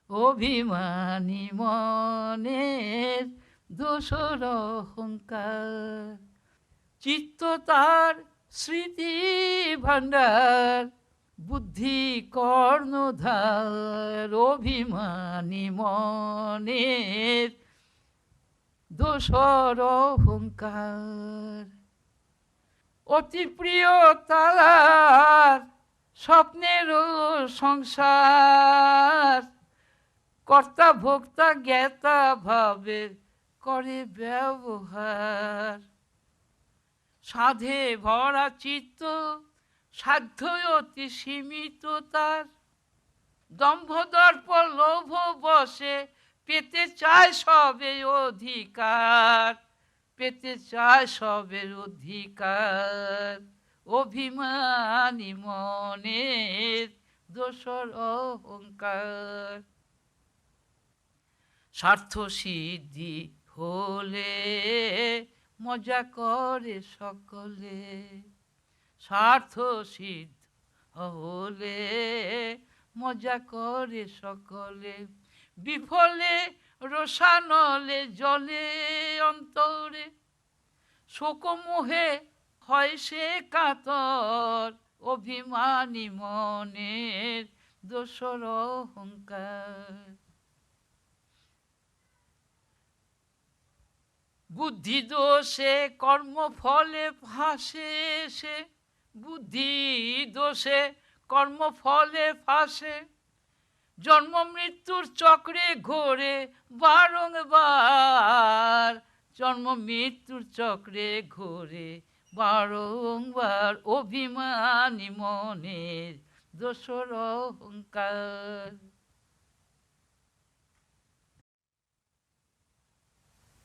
অভিমানী মনের দোসর অহংকার। চিত্ত তার স্মৃতি ভাণ্ডার, বুদ্ধি কর্ণধার। অভিমানী মনের দোসর অহংকার। অতি প্রিয় তার স্বপ্নের সংসার, কর্তা ভোক্তা জ্ঞাতা ভাবে করে ব্যবহার। সাধে ভরা চিত্ত, সাধ্য অতি সীমিত তার। দম্ভ দর্প লোভ বসে পেতে চায় সবে অধিকার, পেতে চায় সবের অধিকার। অভিমানী মনের দোসর অহংকার। স্বার্থ সিদ্ধি হলে মজা করে সকলে, স্বার্থ সিদ্ধ হলে মজা করে সকলে। বিফলে রোষানলে জলে অন্তরে, শোকমোহে হয় সে কাতর। অভিমানী মনের দোসর অহংকার। বুদ্ধি দোষে কর্মফলে ফাঁসে সে, বুদ্ধি দোষে কর্মফলে ফাঁসে। জন্ম মৃত্যুর চক্রে ঘোরে বারংবার, জন্ম মৃত্যুর চক্রে ঘোরে বারংবার। অভিমানী মনের দোসর অহংকার।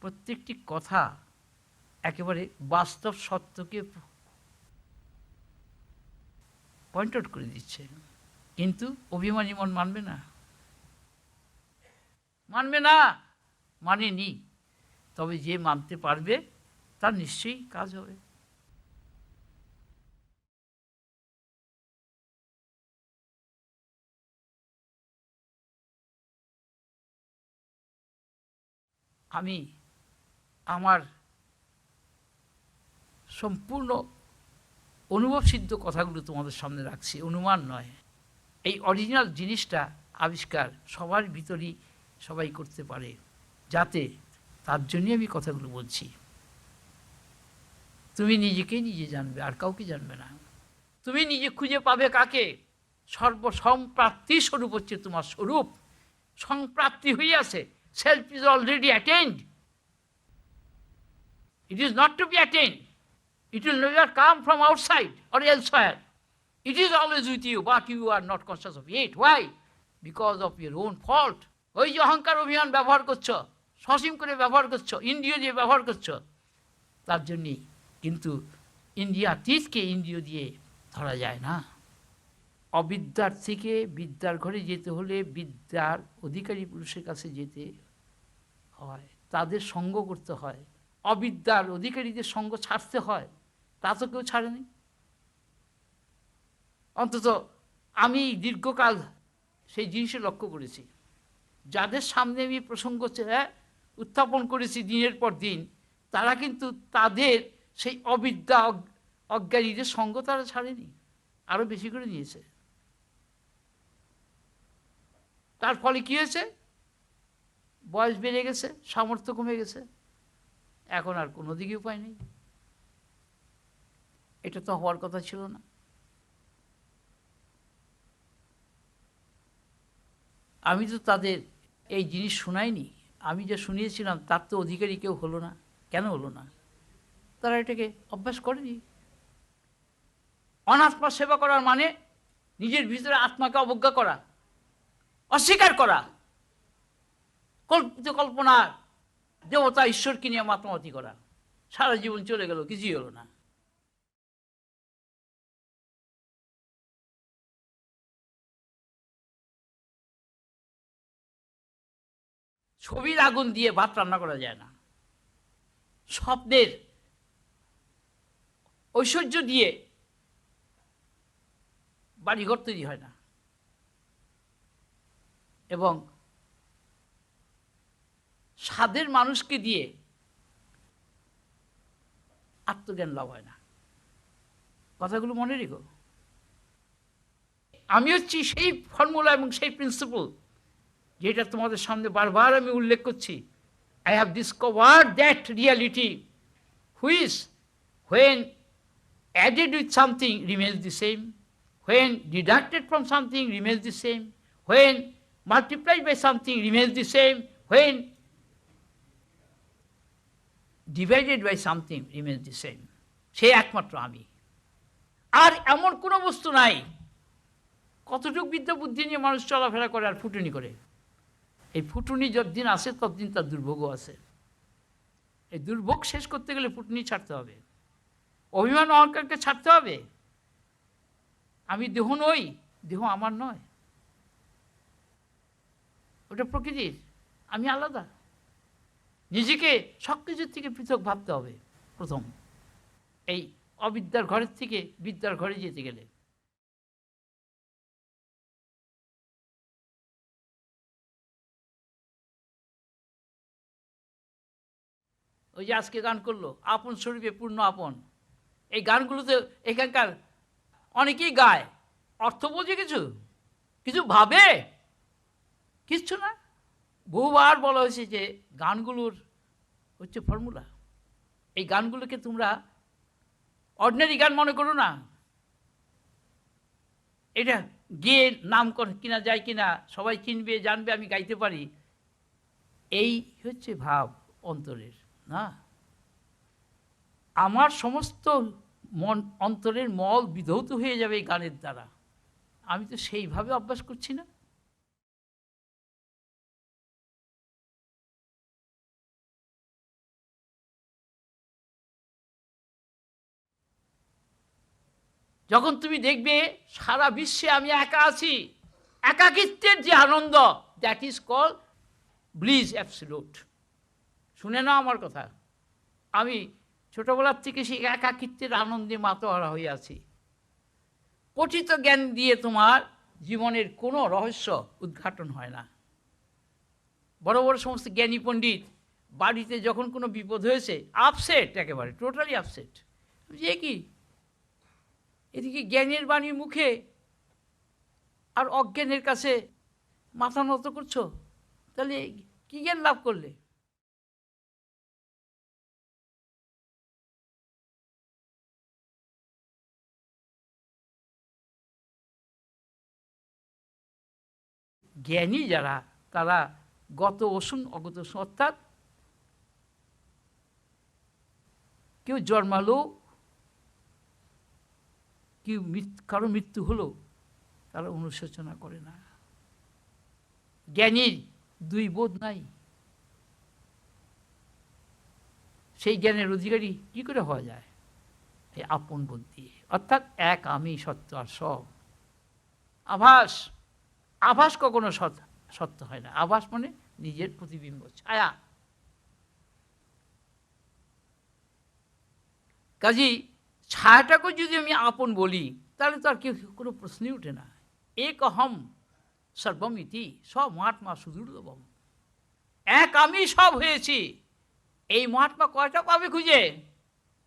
প্রত্যেকটি কথা একেবারে বাস্তব সত্যকে পয়েন্ট আউট করে দিচ্ছে, কিন্তু অভিমানী মন মানবে না, মানবে না, মানেনি। তবে যে মানতে পারবে তার নিশ্চয়ই কাজ হবে। আমি আমার সম্পূর্ণ অনুভবসিদ্ধ কথাগুলো তোমাদের সামনে রাখছি, অনুমান নয়। এই অরিজিনাল জিনিসটা আবিষ্কার সবার ভিতরেই সবাই করতে পারে, যাতে তার জন্যই আমি কথাগুলো বলছি। তুমি নিজেকেই নিজে জানবে, আর কাউকে জানবে না। তুমি নিজে খুঁজে পাবে কাকে? সর্বসম্প্রাপ্তি স্বরূপ হচ্ছে তোমার স্বরূপ। সম্প্রাপ্তি হইয়াছে, self is already attend. It is not to be attained. It will never come from outside or elsewhere. It is always with you, but you are not conscious of it. Why? Because of your own fault. ওই যে অহংকার অভিমান ব্যবহার করছো, সসীম করে ব্যবহার করছো, ইন্দ্রিয় দিয়ে ব্যবহার করছো, তার জন্যই। কিন্তু ইন্দ্রিয়াতীতকে ইন্দ্রিয় দিয়ে ধরা যায় না। অবিদ্যার থেকে বিদ্যার ঘরে যেতে হলে বিদ্যার অধিকারী পুরুষের কাছে যেতে হয়, তাদের সঙ্গ করতে হয়। অবিদ্যার অধিকারীদের সঙ্গ ছাড়তে হয়, তা তো কেউ ছাড়েনি। অন্তত আমি দীর্ঘকাল সেই জিনিসে লক্ষ্য করেছি। যাদের সামনে আমি প্রসঙ্গ উত্থাপন করেছি দিনের পর দিন, তারা কিন্তু তাদের সেই অবিদ্যা অজ্ঞানীদের সঙ্গ তারা ছাড়েনি, আরও বেশি করে নিয়েছে। তার ফলে কী হয়েছে? বয়স বেড়ে গেছে, সামর্থ্য কমে গেছে, এখন আর কোনো দিকে উপায় নেই। এটা তো হওয়ার কথা ছিল না। আমি তো তাদের এই জিনিস শোনাইনি, আমি যা শুনিয়েছিলাম তার তো অধিকারী কেউ হলো না। কেন হলো না? তারা এটাকে অভ্যাস করেনি। অনাত্মা সেবা করার মানে নিজের ভিতরে আত্মাকে অবজ্ঞা করা, অস্বীকার করা, কল্পিত কল্পনার দেবতা ঈশ্বরকে নিয়ে মাতামাতি করা। সারা জীবন চলে গেল, কিছুই হলো না। ছবির আগুন দিয়ে ভাত রান্না করা যায় না, স্বপ্নের ঐশ্বর্য দিয়ে বাড়িঘর তৈরি হয় না, এবং স্বাদের মানুষকে দিয়ে আত্মজ্ঞান লাভ হয় না। কথাগুলো মনে রেখো। আমি হচ্ছি সেই ফর্মুলা এবং সেই প্রিন্সিপল যেটা তোমাদের সামনে বারবার আমি উল্লেখ করছি। I have discovered that reality which, when added with something, remains the same, when deducted from something, remains the same, when multiplied by something, remains the same, when divided by something, remains the same. সে একমাত্র আমি। আর এমন কোনো বস্তু নাই। কতটুকু বিদ্যা বুদ্ধি নিয়ে মানুষ চলাফেরা করে আর ফুটুনি করে। এই ফুটুনি যতদিন আসে ততদিন তার দুর্ভোগও আছে। এই দুর্ভোগ শেষ করতে গেলে ফুটুনি ছাড়তে হবে, অভিমান অহংকারকে ছাড়তে হবে। আমি দেহ নই, দেহ আমার নয়, ওটা প্রকৃতির, আমি আলাদা। নিজেকে সব কিছুর থেকে পৃথক ভাবতে হবে প্রথম, এই অবিদ্যার ঘরের থেকে বিদ্যার ঘরে যেতে গেলে। ওই যে আজকে গান করলো আপন স্বরূপে পূর্ণ আপন, এই গানগুলোতে এখানকার অনেকেই গায়, অর্থ বোঝে কিছু, কিছু ভাবে কিচ্ছু না। বহুবার বলা হয়েছে যে গানগুলোর হচ্ছে ফর্মুলা। এই গানগুলোকে তোমরা অর্ডিনারি গান মনে করো না, এটা গিয়ে নাম কিনা যায় কিনা, সবাই চিনবে জানবে আমি গাইতে পারি, এই হচ্ছে ভাব অন্তরের না। আমার সমস্ত মন অন্তরের মল বিধৌত হয়ে যাবে এই গানের দ্বারা। আমি তো সেইভাবে অভ্যাস করছি না। যখন তুমি দেখবে সারা বিশ্বে আমি একা আছি, একাকিত্বের যে আনন্দ, that is call bliss absolute. শুনে নাও আমার কথা। আমি ছোটবেলার থেকে সেই একাকিত্বের আনন্দে মাতোয়ারা হয়ে আছি। পঠিত জ্ঞান দিয়ে তোমার জীবনের কোনো রহস্য উদ্ঘাটন হয় না। বড় বড় সমস্ত জ্ঞানী পণ্ডিত বাড়িতে যখন কোনো বিপদ হয়েছে আপসেট, একেবারে টোটালি আপসেট। যে কি এদিকে জ্ঞানের বাণীর মুখে আর অজ্ঞানের কাছে মাথা নত করছো, তাহলে কি জ্ঞান লাভ করলে? জ্ঞানী যারা তারা গত অসুন অগত অসুন, অর্থাৎ কেউ জন্মালো, কেউ কারো মৃত্যু হলো, তারা অনুশোচনা করে না। জ্ঞানীর দুই বোধ নাই। সেই জ্ঞানের অধিকারী কী করে হওয়া যায়? এই আপন বোধ দিয়ে, অর্থাৎ এক আমি সত্য আর সব আভাস। আভাস কখনো সত্য হয় না। আভাস মানে নিজের প্রতিবিম্ব, ছায়া। কাজেই ছায়াটাকে যদি আমি আপন বলি তাহলে তো আর কেউ কোনো প্রশ্নই উঠে না। এক অহম সর্বম ইতি সব মহাত্মা সুদূর্লভম। এক আমি সব হয়েছি। এই মহাত্মা কয়টা পাবে খুঁজে?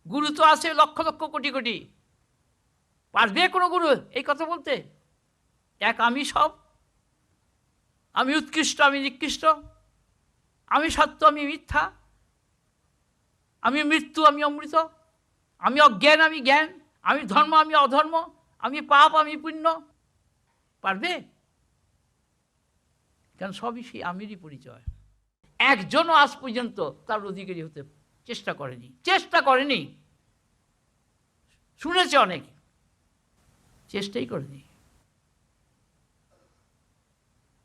গুরু তো আছে লক্ষ লক্ষ কোটি কোটি। পারবে কোনো গুরু এই কথা বলতে? এক আমি সব, আমি উৎকৃষ্ট, আমি নিকৃষ্ট, আমি সত্য, আমি মিথ্যা, আমি মৃত্যু, আমি অমৃত, আমি অজ্ঞান, আমি জ্ঞান, আমি ধর্ম, আমি অধর্ম, আমি পাপ, আমি পুণ্য। পারবে? কারণ সবই সেই আমিরই পরিচয়। একজনও আজ পর্যন্ত তার অধিকারী হতে চেষ্টা করেনি। শুনেছে অনেক, চেষ্টাই করেনি।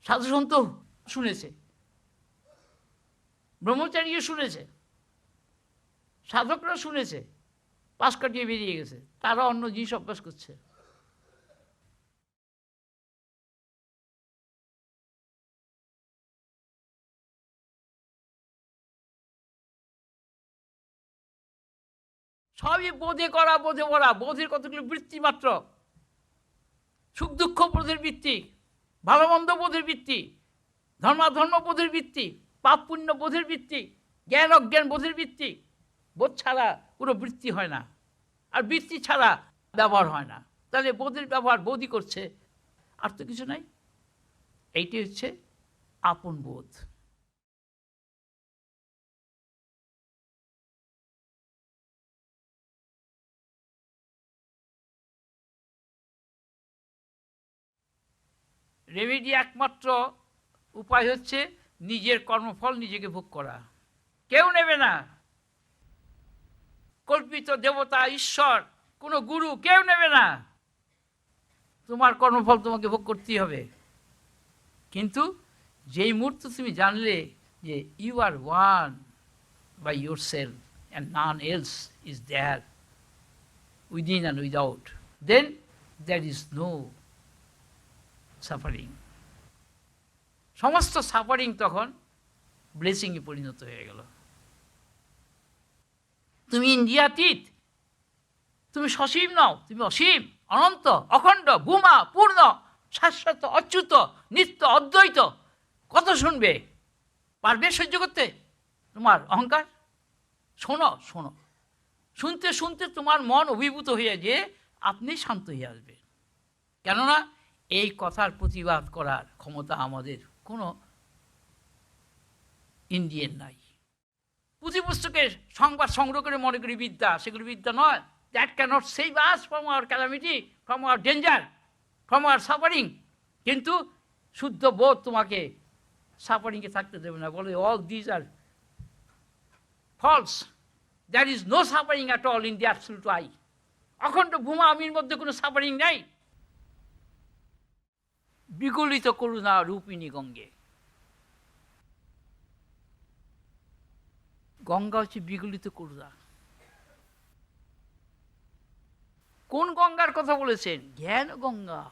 সাধু সন্ত শুনেছে, ব্রহ্মচারীও শুনেছে, সাধকরা শুনেছে, পাশ কাটিয়ে বেরিয়ে গেছে। তারা অন্য জিনিস অভ্যাস করছে। সবই বোধে করা, বোধে ভরা। বোধের কতগুলো বৃত্তি মাত্র। সুখ দুঃখ বোধের বৃত্তি, ভালো মন্দ বোধের বৃত্তি, ধর্মাধর্ম বোধের বৃত্তি, পাপ পুণ্য বোধের বৃত্তি, জ্ঞান অজ্ঞান বোধের বৃত্তি। বোধ ছাড়া কোনো বৃত্তি হয় না, আর বৃত্তি ছাড়া ব্যবহার হয় না। তাহলে বোধের ব্যবহার বোধই করছে, আর তো কিছু নাই। এইটি হচ্ছে আপন বোধ। রেমেডি একমাত্র উপায় হচ্ছে নিজের কর্মফল নিজেকে ভোগ করা। কেউ নেবে না, কল্পিত দেবতা, ঈশ্বর, কোনো গুরু কেউ নেবে না। তোমার কর্মফল তোমাকে ভোগ করতেই হবে। কিন্তু যেই মুহূর্তে তুমি জানলে যে you are one by yourself and none else is there within and without, then there is no suffering. সমস্ত সাফারিং তখন ব্লেসিংয়ে পরিণত হয়ে গেল। তুমি ইন্দ্রিয়াতীত, তুমি সসীম নও, তুমি অসীম, অনন্ত, অখণ্ড, ভূমা, পূর্ণ, শাশ্বত, অচ্যুত, নিত্য, অদ্বৈত। কত শুনবে? পারবে সহ্য করতে তোমার অহংকার? শোনো শোনো, শুনতে শুনতে তোমার মন অভিভূত হয়ে যে আপনি শান্ত হয়ে আসবে। কেননা এই কথার প্রতিবাদ করার ক্ষমতা আমাদের কোনো ইন্ডিয়ান নাই। পুঁথি পুস্তকের সংবাদ সংগ্রহ করে মনে করি বিদ্যা, সেগুলো বিদ্যা নয়। That cannot save us from our calamity, from our danger, from our suffering. কিন্তু শুদ্ধ বোধ তোমাকে সাফারিংয়ে থাকতে দেবে না। বলে all these are false, there is no suffering at all in the absolute eye. অখণ্ড ভূমা আমির মধ্যে কোনো সাফারিং নাই। বিগলিত করুণা রূপিণী গঙ্গে। গঙ্গা হচ্ছে বিগলিত করুণা। কোন গঙ্গার কথা বলেছেন? জ্ঞান গঙ্গা।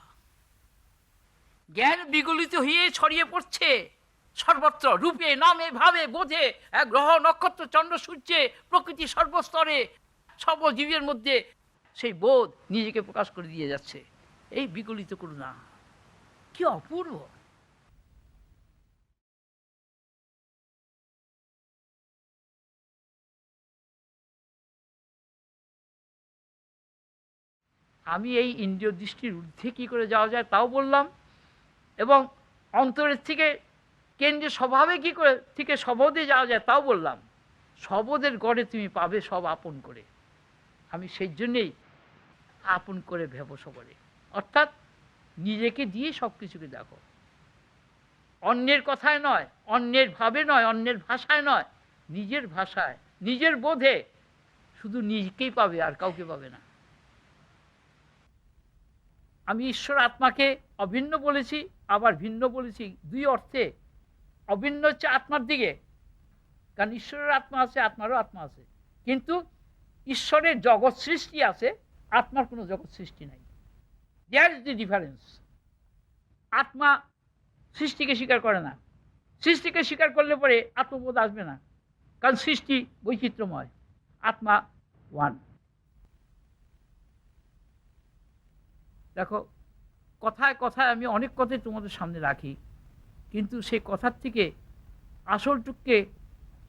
জ্ঞান বিগলিত হয়ে ছড়িয়ে পড়ছে সর্বত্র, রূপে, নামে, ভাবে, বোধে, গ্রহ, নক্ষত্র, চন্দ্র, সূর্যে, প্রকৃতি সর্বস্তরে, সর্বজীবের মধ্যে সেই বোধ নিজেকে প্রকাশ করে দিয়ে যাচ্ছে। এই বিগলিত করুণা কি অপূর্ব! আমি এই ইন্দ্রিয় দৃষ্টির ঊর্ধ্বে কী করে যাওয়া যায় তাও বললাম, এবং অন্তরের থেকে কেন্দ্রীয় স্বভাবে কী করে থেকে সবদে যাওয়া যায় তাও বললাম। সবদের গড়ে তুমি পাবে সব আপন করে। আমি সেই জন্যেই আপন করে ভেবো সবরে, অর্থাৎ নিজেকে দিয়ে সব কিছুকে দেখো। অন্যের কথায় নয়, অন্যের ভাবে নয়, অন্যের ভাষায় নয়, নিজের ভাষায়, নিজের বোধে শুধু নিজেকেই পাবে, আর কাউকে পাবে না। আমি ঈশ্বর আত্মাকে অভিন্ন বলেছি, আবার ভিন্ন বলেছি, দুই অর্থে। অভিন্ন হচ্ছে আত্মার দিকে, কারণ ঈশ্বরের আত্মা আছে, আত্মারও আত্মা আছে। কিন্তু ঈশ্বরের জগৎ সৃষ্টি আছে, আত্মার কোনো জগৎ সৃষ্টি নাই। There is the difference. আত্মা সৃষ্টিকে স্বীকার করে না। সৃষ্টিকে স্বীকার করলে পরে আত্মবোধ আসবে না, কারণ সৃষ্টি বৈচিত্র্যময়, আত্মা ওয়ান। দেখো, কথায় কথায় আমি অনেক কথাই তোমাদের সামনে রাখি, কিন্তু সেই কথার থেকে আসলটুককে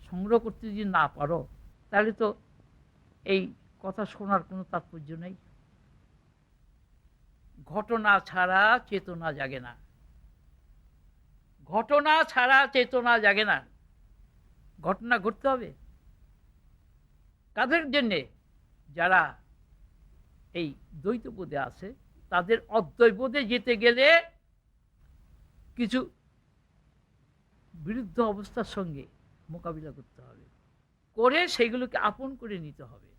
সংগ্রহ করতে যদি না পারো, তাহলে তো এই কথা শোনার কোনো তাৎপর্য নেই। ঘটনা ছাড়া চেতনা জাগে না। ঘটনা ছাড়া চেতনা জাগে না। ঘটনা ঘটতে হবে। কাদের জন্যে? যারা এই দ্বৈতবোধে আছে, তাদের অদ্বৈতবোধে যেতে গেলে কিছু বিরুদ্ধ অবস্থার সঙ্গে মোকাবিলা করতে হবে, করে সেগুলোকে আপন করে নিতে হবে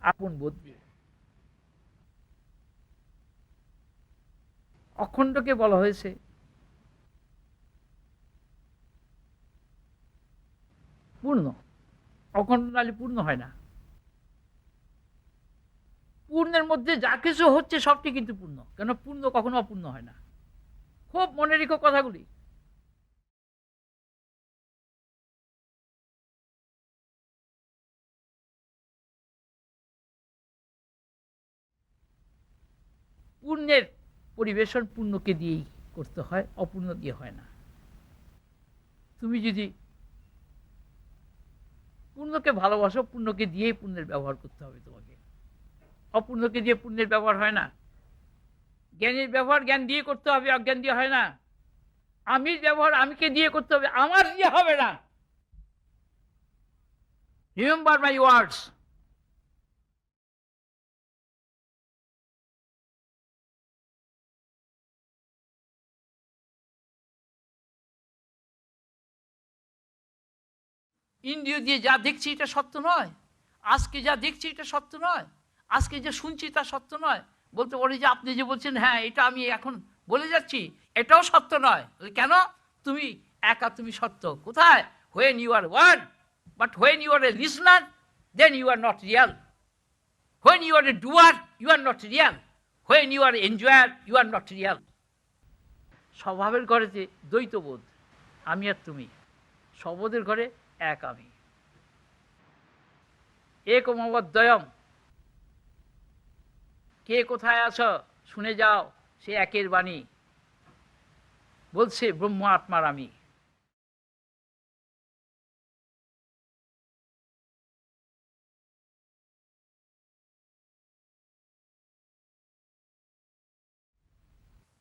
আপন বোধ দিয়ে। অখণ্ডকে বলা হয়েছে পূর্ণ। অখণ্ড নাহলে পূর্ণ হয় না। পূর্ণের মধ্যে যা কিছু হচ্ছে সবটি কিন্তু পূর্ণ, কেন পূর্ণ কখনো অপূর্ণ হয় না। খুব মনে রেখো কথাগুলি। পূর্ণের পরিবেশন পূর্ণকে দিয়েই করতে হয়, অপূর্ণ দিয়ে হয় না। তুমি যদি পূর্ণকে ভালোবাসো, পূর্ণকে দিয়েই পুণ্যের ব্যবহার করতে হবে তোমাকে। অপূর্ণকে দিয়ে পুণ্যের ব্যবহার হয় না। জ্ঞানের ব্যবহার জ্ঞান দিয়ে করতে হবে, অজ্ঞান দিয়ে হয় না। আমির ব্যবহার আমিকে দিয়ে করতে হবে, আমার দিয়ে হবে না। রিমেম্বার মাই ওয়ার্ডস। ইন্দ্রিয় দিয়ে যা দেখছি এটা সত্য নয়, আজকে যা দেখছি এটা সত্য নয়, আজকে যে শুনছি তা সত্য নয়। বলতে পারি যে আপনি যে বলছেন হ্যাঁ এটা আমি এখন বলে যাচ্ছি এটাও সত্য নয়। কেন? তুমি একা, তুমি সত্য। কোথায়? When you are one, but when you are a listener, then you are not real. When you are a doer, you are not real. When you are enjoyer, you are not real. স্বভাবের ঘরেতে দ্বৈতবোধ, আমি আর তুমি। স্ববোধের ঘরে এক আমি। একমবদ্বয়ম। কে কোথায় আছো শুনে যাও, সে একের বাণী বলছে ব্রহ্ম আত্মার আমি।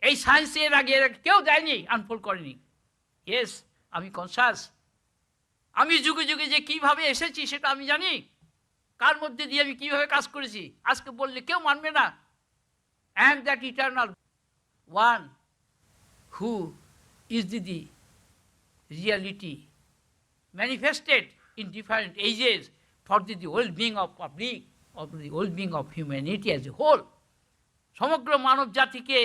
এই সায়েন্স এর আগে কেউ দেয়নি, আনফোল্ড করেনি। ইয়েস, আমি কনসাস। আমি যুগে যুগে যে কিভাবে এসেছি সেটা আমি জানি, কার মধ্যে দিয়ে আমি কিভাবে কাজ করেছি। আজকে বললে কেউ মানবে না। And that eternal one who is the reality manifested in different ages for the well-being of public, or the well-being of humanity as a whole. সমগ্র মানব জাতিকে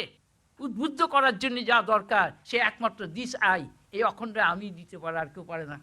উদ্বুদ্ধ করার জন্য যা দরকার সে একমাত্র দিস আই, এই অখণ্ড আমি দিতে পারে, আর কেউ পারে না।